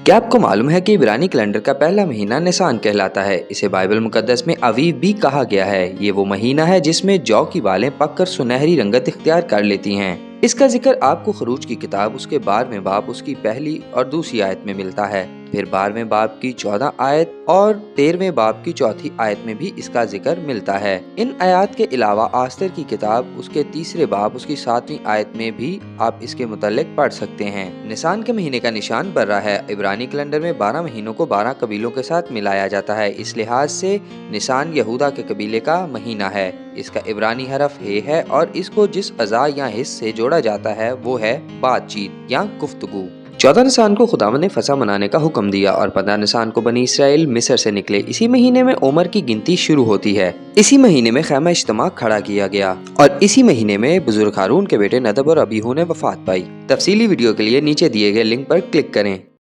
क्या आपको मालूम है कि इब्रानी कैलेंडर का पहला महीना निसान कहलाता है। इसे बाइबल मुकद्दस में अवीव भी कहा गया है। ये वो महीना है जिसमें जौ की बालें पककर सुनहरी रंगत इख्तियार कर लेती हैं। इसका जिक्र आपको खरूज की किताब उसके 12वें बाब उसकी पहली और दूसरी आयत में मिलता है। फिर 12वें बाब की 14 आयत और 13वें बाब की चौथी आयत में भी इसका जिक्र मिलता है। इन आयत के अलावा आस्तर की किताब उसके 3रे बाब उसकी 7वीं आयत में भी आप इसके मुतालिक पढ़ सकते हैं। निसान के महीने का निशान बर्रा है। इब्रानी कैलेंडर में 12 महीनों को 12 कबीलों के साथ मिलाया जाता है। इस लिहाज से निसान यहूदा के कबीले का महीना है। इसका इब्रानी हरफ हे है और इसको जिस अज़ा या हिस्स से जोड़ा जाता है वो है बातचीत या गुफ्तगू। 14 निसान को खुदावंद ने फसह मनाने का हुक्म दिया और 15 निसान को बनी इसराइल मिस्र से निकले। इसी महीने में उमर की गिनती शुरू होती है। इसी महीने में खैमा इज्तिमा खड़ा किया गया और इसी महीने में बुजुर्ग हारून के बेटे नदब और अबीहू ने वफात पाई। तफसीली वीडियो के लिए नीचे दिए गए लिंक पर क्लिक करें।